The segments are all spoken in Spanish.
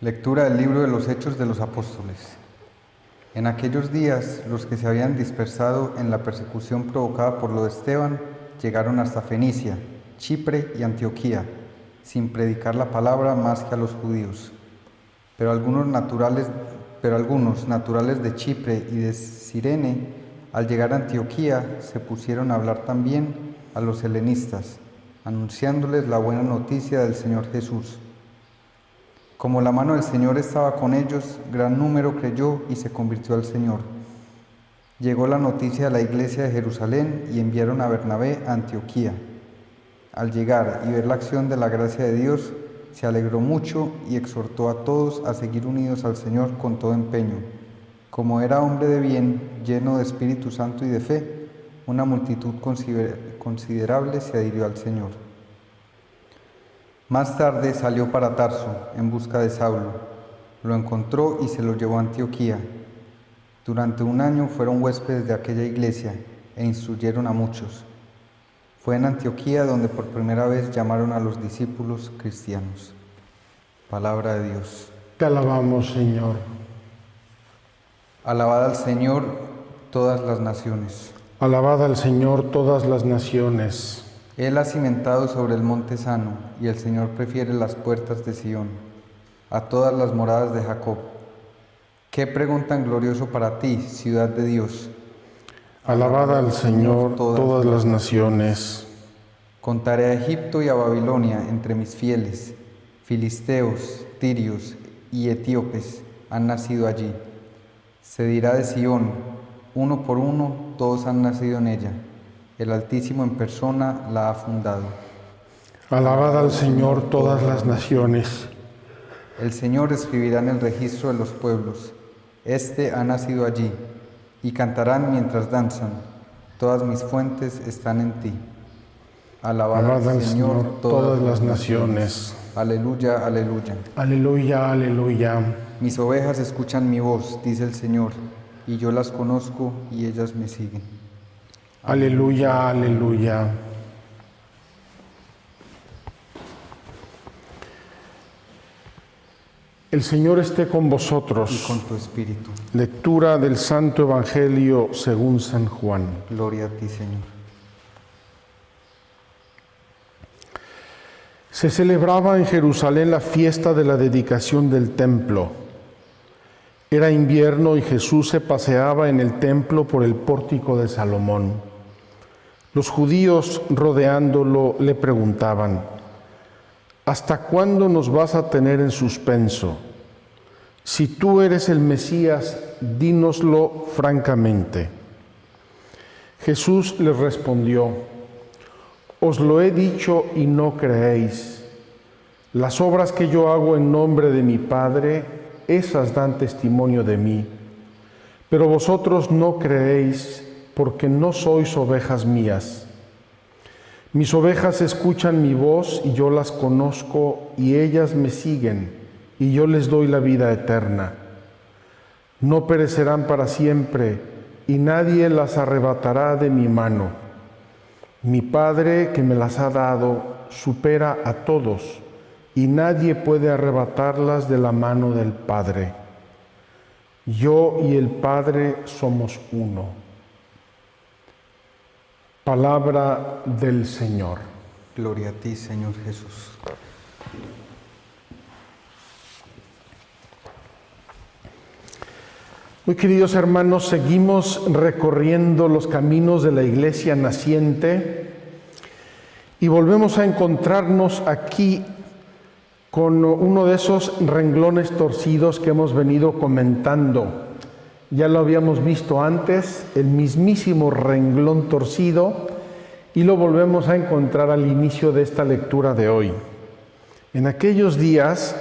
Lectura del libro de los Hechos de los Apóstoles. En aquellos días, los que se habían dispersado en la persecución provocada por lo de Esteban, llegaron hasta Fenicia, Chipre y Antioquía, sin predicar la palabra más que a los judíos. Pero algunos naturales de Chipre y de Cirene, al llegar a Antioquía, se pusieron a hablar también a los helenistas, anunciándoles la buena noticia del Señor Jesús. Como la mano del Señor estaba con ellos, gran número creyó y se convirtió al Señor. Llegó la noticia a la iglesia de Jerusalén y enviaron a Bernabé a Antioquía. Al llegar y ver la acción de la gracia de Dios, se alegró mucho y exhortó a todos a seguir unidos al Señor con todo empeño. Como era hombre de bien, lleno de Espíritu Santo y de fe, una multitud considerable se adhirió al Señor. Más tarde salió para Tarso en busca de Saulo. Lo encontró y se lo llevó a Antioquía. Durante un año fueron huéspedes de aquella iglesia e instruyeron a muchos. Fue en Antioquía donde por primera vez llamaron a los discípulos cristianos. Palabra de Dios. Te alabamos, Señor. Alabad al Señor todas las naciones. Alabad al Señor todas las naciones. Él ha cimentado sobre el monte sano, y el Señor prefiere las puertas de Sión, a todas las moradas de Jacob. ¿Qué pregón tan glorioso para ti, ciudad de Dios? Alabad al Señor todas las naciones. Contaré a Egipto y a Babilonia entre mis fieles. Filisteos, tirios y etíopes han nacido allí. Se dirá de Sión, uno por uno, todos han nacido en ella. El Altísimo en persona la ha fundado. Alabad al Señor todas las naciones. El Señor escribirá en el registro de los pueblos. Este ha nacido allí, y cantarán mientras danzan. Todas mis fuentes están en ti. Alabad al Señor todas las naciones. Aleluya, aleluya. Aleluya, aleluya. Mis ovejas escuchan mi voz, dice el Señor, y yo las conozco y ellas me siguen. Aleluya, aleluya. El Señor esté con vosotros. Y con tu espíritu. Lectura del Santo Evangelio según San Juan. Gloria a ti, Señor. Se celebraba en Jerusalén la fiesta de la dedicación del templo. Era invierno y Jesús se paseaba en el templo por el pórtico de Salomón. Los judíos rodeándolo le preguntaban: ¿hasta cuándo nos vas a tener en suspenso? Si tú eres el Mesías, dínoslo francamente. Jesús les respondió: os lo he dicho y no creéis. Las obras que yo hago en nombre de mi Padre, esas dan testimonio de mí. Pero vosotros no creéis, porque no sois ovejas mías. Mis ovejas escuchan mi voz y yo las conozco y ellas me siguen y yo les doy la vida eterna. No perecerán para siempre y nadie las arrebatará de mi mano. Mi Padre que me las ha dado supera a todos y nadie puede arrebatarlas de la mano del Padre. Yo y el Padre somos uno. Palabra del Señor. Gloria a ti, Señor Jesús. Muy queridos hermanos, seguimos recorriendo los caminos de la Iglesia naciente y volvemos a encontrarnos aquí con uno de esos renglones torcidos que hemos venido comentando. Ya lo habíamos visto antes, el mismísimo renglón torcido, y lo volvemos a encontrar al inicio de esta lectura de hoy. En aquellos días,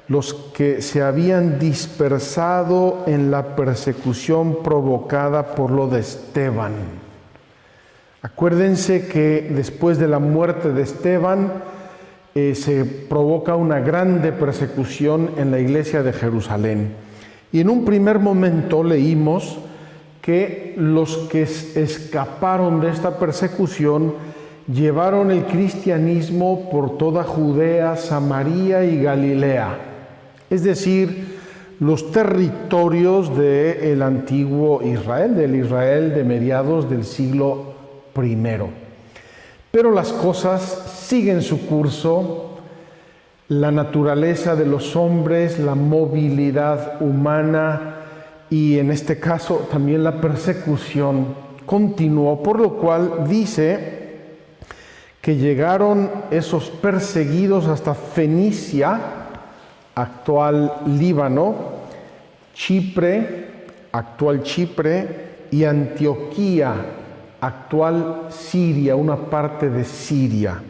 los que se habían dispersado en la persecución provocada por lo de Esteban. Acuérdense que después de la muerte de Esteban, se provoca una grande persecución en la iglesia de Jerusalén. Y en un primer momento leímos que los que escaparon de esta persecución llevaron el cristianismo por toda Judea, Samaria y Galilea. es decir, los territorios del antiguo Israel, del Israel de mediados del siglo I. Pero las cosas siguen su curso, la naturaleza de los hombres, la movilidad humana y en este caso también la persecución continuó, por lo cual dice que llegaron esos perseguidos hasta Fenicia, actual Líbano, Chipre, actual Chipre, y Antioquía, actual Siria, una parte de Siria.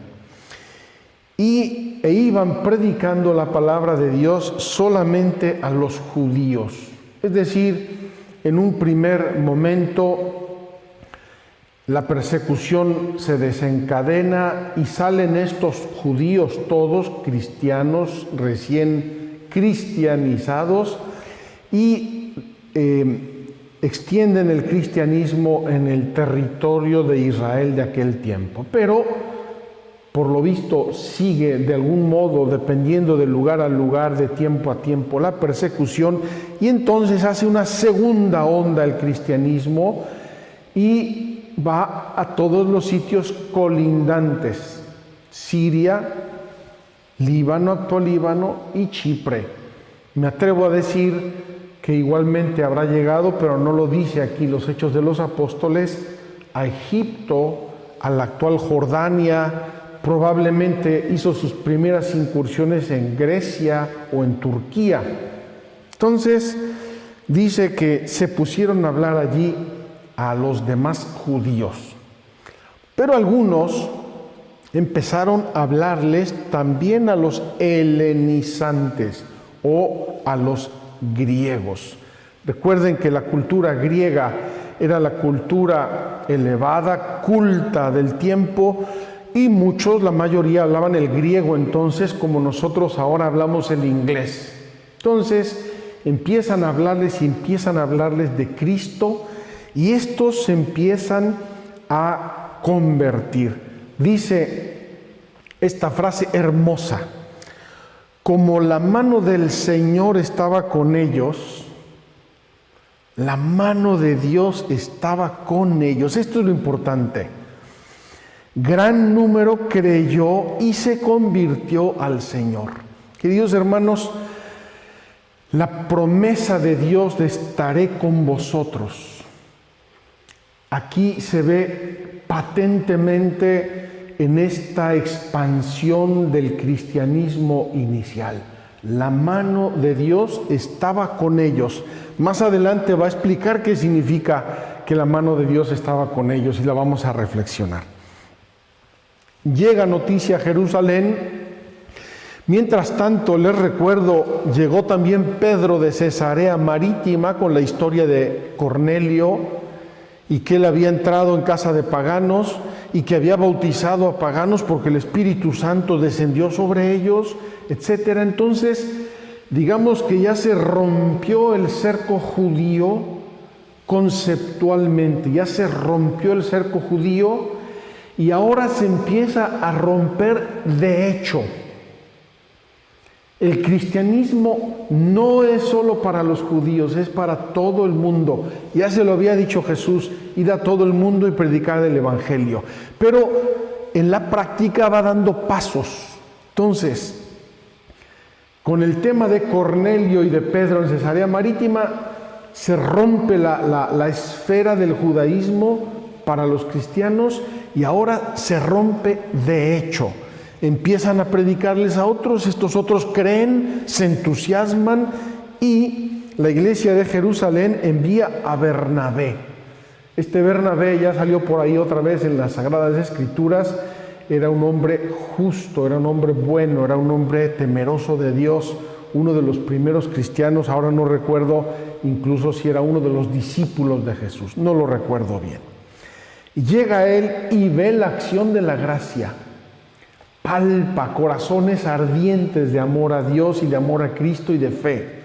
E iban predicando la palabra de Dios solamente a los judíos. Es decir, en un primer momento la persecución se desencadena y salen estos judíos todos cristianos, recién cristianizados, y extienden el cristianismo en el territorio de Israel de aquel tiempo. Pero, por lo visto, sigue de algún modo, dependiendo de lugar a lugar, de tiempo a tiempo, la persecución, y entonces hace una segunda onda el cristianismo y va a todos los sitios colindantes: Siria, Líbano, actual Líbano, y Chipre. Me atrevo a decir que igualmente habrá llegado, pero no lo dice aquí los Hechos de los Apóstoles, a Egipto, a la actual Jordania, probablemente hizo sus primeras incursiones en Grecia o en Turquía. Entonces, dice que se pusieron a hablar allí a los demás judíos. Pero algunos empezaron a hablarles también a los helenizantes o a los griegos. Recuerden que la cultura griega era la cultura elevada, culta del tiempo, y muchos, la mayoría, hablaban el griego entonces, como nosotros ahora hablamos el inglés. Entonces empiezan a hablarles de Cristo, y estos se empiezan a convertir. Dice esta frase hermosa: como la mano del Señor estaba con ellos, la mano de Dios estaba con ellos. Esto es lo importante. Gran número creyó y se convirtió al Señor. Queridos hermanos, la promesa de Dios de estaré con vosotros, aquí se ve patentemente en esta expansión del cristianismo inicial. La mano de Dios estaba con ellos. Más adelante va a explicar qué significa que la mano de Dios estaba con ellos y la vamos a reflexionar. Llega noticia a Jerusalén. Mientras tanto, les recuerdo, llegó también Pedro de Cesarea Marítima con la historia de Cornelio, y que él había entrado en casa de paganos y que había bautizado a paganos porque el Espíritu Santo descendió sobre ellos, etc. Entonces, digamos que ya se rompió el cerco judío conceptualmente, ya se rompió el cerco judío y ahora se empieza a romper de hecho. El cristianismo no es solo para los judíos, es para todo el mundo. Ya se lo había dicho Jesús: ir a todo el mundo y predicar el Evangelio. Pero en la práctica va dando pasos. Entonces, con el tema de Cornelio y de Pedro en Cesarea Marítima, se rompe la esfera del judaísmo para los cristianos y ahora se rompe de hecho. Empiezan a predicarles a otros, estos otros creen, se entusiasman y la iglesia de Jerusalén envía a Bernabé. Este Bernabé ya salió por ahí otra vez en las Sagradas Escrituras. Era un hombre justo, era un hombre bueno, era un hombre temeroso de Dios, uno de los primeros cristianos. Ahora no recuerdo incluso si era uno de los discípulos de Jesús, no lo recuerdo bien. Y llega él y ve la acción de la gracia. Palpa corazones ardientes de amor a Dios y de amor a Cristo y de fe.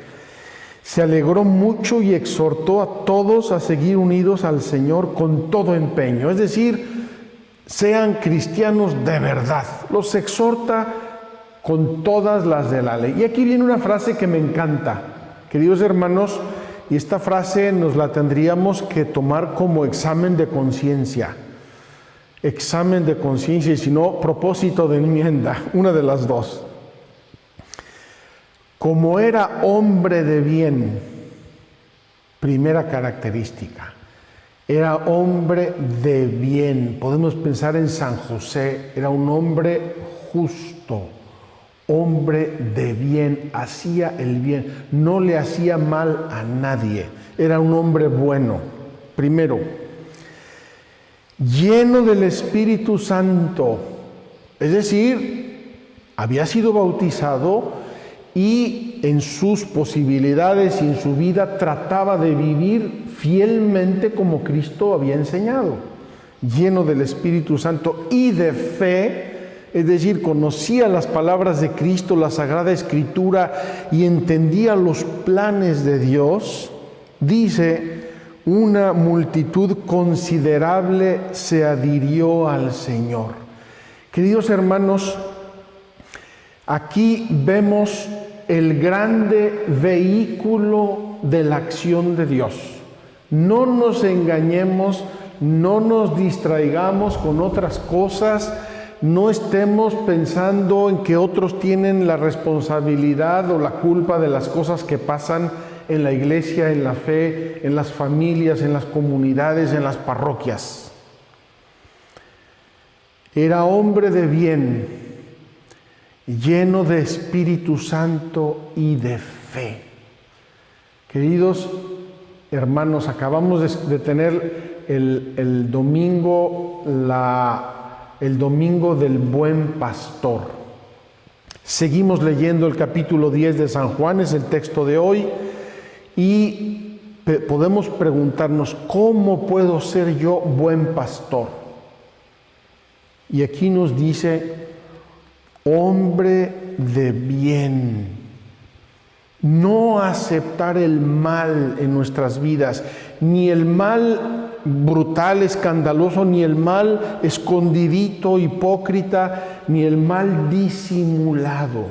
Se alegró mucho y exhortó a todos a seguir unidos al Señor con todo empeño. Es decir, sean cristianos de verdad. Los exhorta con todas las de la ley. Y aquí viene una frase que me encanta, queridos hermanos, y esta frase nos la tendríamos que tomar como examen de conciencia. Examen de conciencia, y si no, propósito de enmienda, una de las dos. Como era hombre de bien, primera característica, era hombre de bien. Podemos pensar en San José, era un hombre justo, hombre de bien, hacía el bien, no le hacía mal a nadie, era un hombre bueno. Primero, lleno del Espíritu Santo, es decir, había sido bautizado y en sus posibilidades y en su vida trataba de vivir fielmente como Cristo había enseñado, lleno del Espíritu Santo y de fe. Es decir, conocía las palabras de Cristo, la Sagrada Escritura, y entendía los planes de Dios. Dice, una multitud considerable se adhirió al Señor. Queridos hermanos, aquí vemos el grande vehículo de la acción de Dios. No nos engañemos, no nos distraigamos con otras cosas. No estemos pensando en que otros tienen la responsabilidad o la culpa de las cosas que pasan en la iglesia, en la fe, en las familias, en las comunidades, en las parroquias. Era hombre de bien, lleno de Espíritu Santo y de fe. Queridos hermanos, acabamos de tener el domingo el domingo del Buen Pastor. Seguimos leyendo el capítulo 10 de San Juan, es el texto de hoy, y podemos preguntarnos, ¿cómo puedo ser yo buen pastor? Y aquí nos dice, hombre de bien. No aceptar el mal en nuestras vidas, ni el mal brutal, escandaloso, ni el mal escondidito, hipócrita, ni el mal disimulado.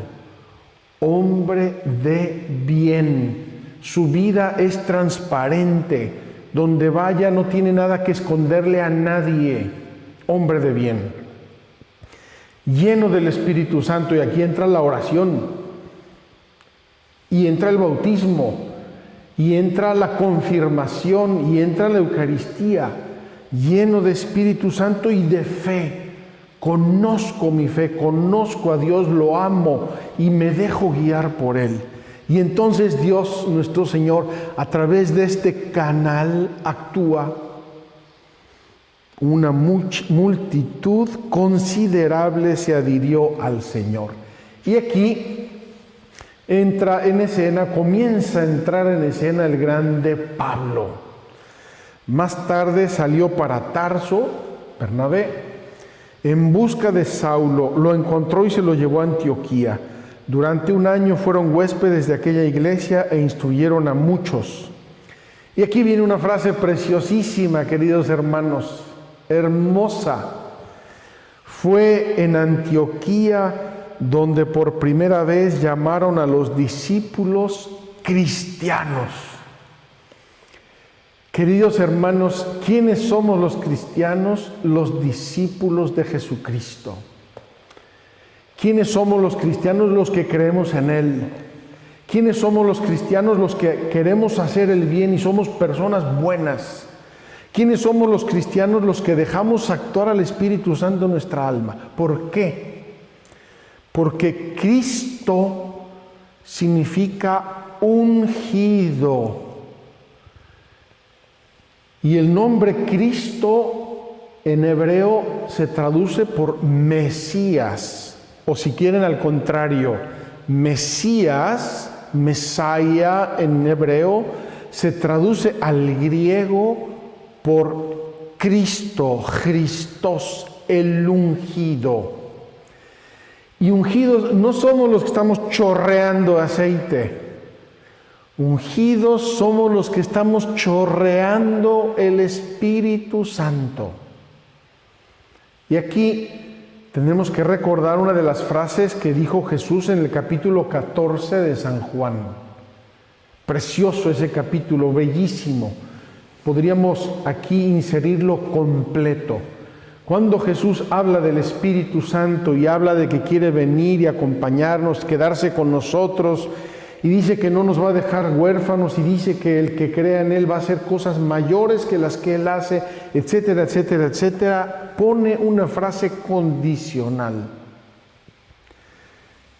Hombre de bien. Su vida es transparente. Donde vaya no tiene nada que esconderle a nadie. Hombre de bien. Lleno del Espíritu Santo, y aquí entra la oración, y entra el bautismo, y entra la confirmación, y entra la Eucaristía, lleno de Espíritu Santo y de fe. Conozco mi fe, conozco a Dios, lo amo y me dejo guiar por Él. Y entonces Dios, nuestro Señor, a través de este canal actúa. Una multitud considerable se adhirió al Señor. Y aquí entra en escena, comienza a entrar en escena el grande Pablo. Más tarde salió para Tarso, Bernabé, en busca de Saulo. Lo encontró y se lo llevó a Antioquía. Durante un año fueron huéspedes de aquella iglesia e instruyeron a muchos. Y aquí viene una frase preciosísima, queridos hermanos, hermosa. Fue en Antioquía donde por primera vez llamaron a los discípulos cristianos. Queridos hermanos, ¿quiénes somos los cristianos? Los discípulos de Jesucristo. ¿Quiénes somos los cristianos? Los que creemos en Él. ¿Quiénes somos los cristianos? Los que queremos hacer el bien y somos personas buenas. ¿Quiénes somos los cristianos? Los que dejamos actuar al Espíritu Santo en nuestra alma. ¿Por qué? Porque Cristo significa ungido. Y el nombre Cristo en hebreo se traduce por Mesías. O si quieren al contrario, Mesías, Mesaya en hebreo, se traduce al griego por Cristo, Christos, el ungido. Y ungidos no somos los que estamos chorreando aceite. Ungidos somos los que estamos chorreando el Espíritu Santo. Y aquí tenemos que recordar una de las frases que dijo Jesús en el capítulo 14 de San Juan. Precioso ese capítulo, bellísimo. Podríamos aquí inserirlo completo. Cuando Jesús habla del Espíritu Santo y habla de que quiere venir y acompañarnos, quedarse con nosotros, y dice que no nos va a dejar huérfanos, y dice que el que crea en Él va a hacer cosas mayores que las que Él hace, etcétera, etcétera, etcétera, pone una frase condicional.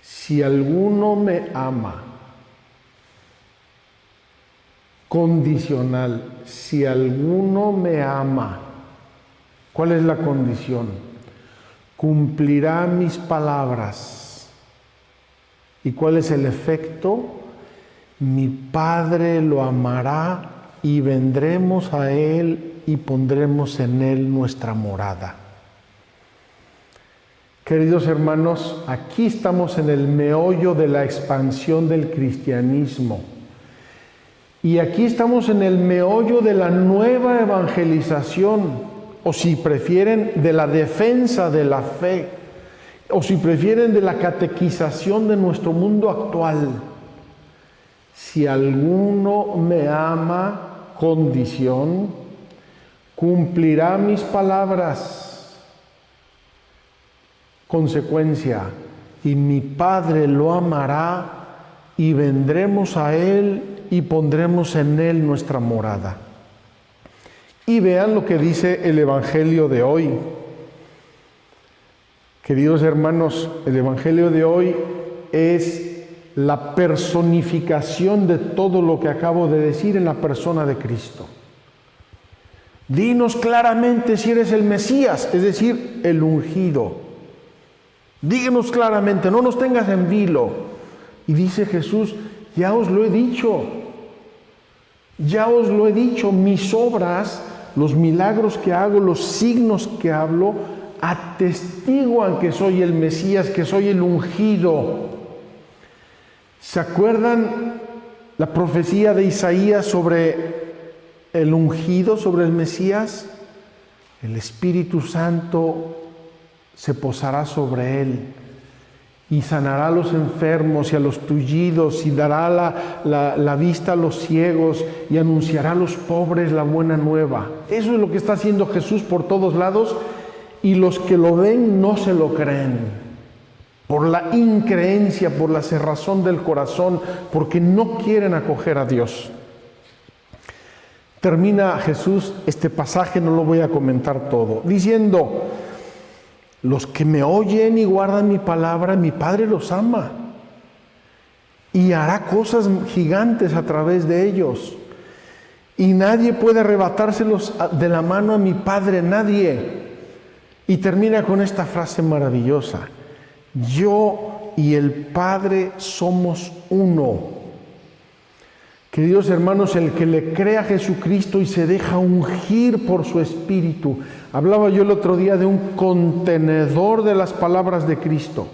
Si alguno me ama, condicional, si alguno me ama, ¿cuál es la condición? Cumplirá mis palabras. ¿Y cuál es el efecto? Mi Padre lo amará y vendremos a Él y pondremos en Él nuestra morada. Queridos hermanos, aquí estamos en el meollo de la expansión del cristianismo. Y aquí estamos en el meollo de la nueva evangelización, o si prefieren, de la defensa de la fe, o si prefieren, de la catequización de nuestro mundo actual. Si alguno me ama, condición, cumplirá mis palabras. Consecuencia, y mi Padre lo amará y vendremos a Él y pondremos en Él nuestra morada. Y vean lo que dice el Evangelio de hoy. Queridos hermanos, el Evangelio de hoy es la personificación de todo lo que acabo de decir en la persona de Cristo. Dinos claramente si eres el Mesías, es decir, el ungido. Díganos claramente, no nos tengas en vilo. Y dice Jesús, ya os lo he dicho, mis obras, los milagros que hago, los signos que hablo, atestiguan que soy el Mesías, que soy el ungido. ¿Se acuerdan la profecía de Isaías sobre el ungido, sobre el Mesías? El Espíritu Santo se posará sobre él y sanará a los enfermos y a los tullidos, y dará la vista a los ciegos, y anunciará a los pobres la buena nueva. Eso es lo que está haciendo Jesús por todos lados, y los que lo ven no se lo creen, por la increencia, por la cerrazón del corazón, porque no quieren acoger a Dios. Termina Jesús este pasaje, no lo voy a comentar todo, diciendo: los que me oyen y guardan mi palabra, mi Padre los ama y hará cosas gigantes a través de ellos, y nadie puede arrebatárselos de la mano a mi Padre, nadie. Y termina con esta frase maravillosa: yo y el Padre somos uno. Queridos hermanos, el que le cree a Jesucristo y se deja ungir por su Espíritu. Hablaba yo el otro día de un contenedor de las palabras de Cristo.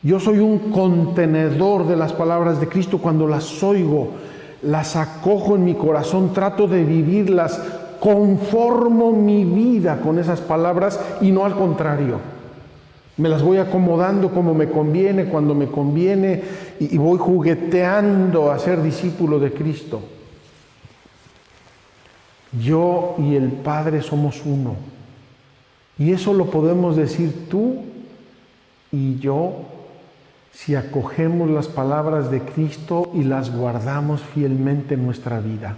Yo soy un contenedor de las palabras de Cristo. Cuando las oigo, las acojo en mi corazón, trato de vivirlas, conformo mi vida con esas palabras y no al contrario. Me las voy acomodando como me conviene, cuando me conviene, y voy jugueteando a ser discípulo de Cristo. Yo y el Padre somos uno. Y eso lo podemos decir tú y yo si acogemos las palabras de Cristo y las guardamos fielmente en nuestra vida.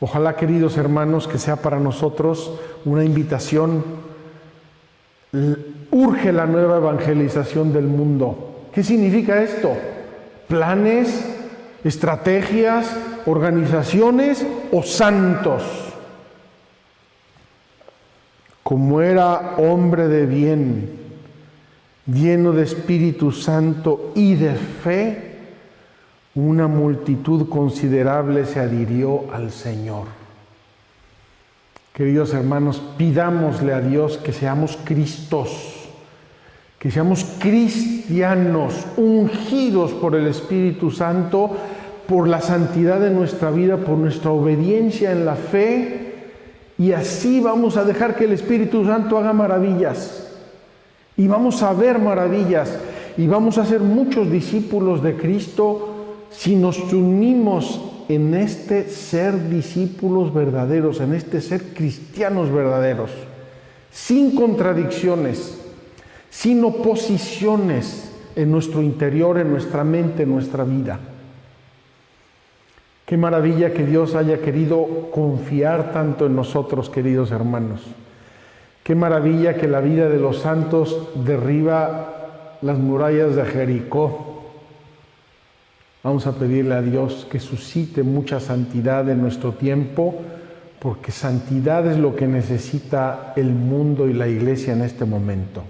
Ojalá, queridos hermanos, que sea para nosotros una invitación. Urge la nueva evangelización del mundo. ¿Qué significa esto? ¿Planes, estrategias, organizaciones o santos? Como era hombre de bien, lleno de Espíritu Santo y de fe, una multitud considerable se adhirió al Señor. Queridos hermanos, pidámosle a Dios que seamos Cristos, que seamos cristianos, ungidos por el Espíritu Santo, por la santidad de nuestra vida, por nuestra obediencia en la fe, Y así vamos a dejar que el Espíritu Santo haga maravillas. Y vamos a ver maravillas. Y vamos a ser muchos discípulos de Cristo si nos unimos en este ser discípulos verdaderos, en este ser cristianos verdaderos, sin contradicciones, sin oposiciones en nuestro interior, en nuestra mente, en nuestra vida. Qué maravilla que Dios haya querido confiar tanto en nosotros, queridos hermanos. Qué maravilla que la vida de los santos derriba las murallas de Jericó. Vamos a pedirle a Dios que suscite mucha santidad en nuestro tiempo, porque santidad es lo que necesita el mundo y la iglesia en este momento.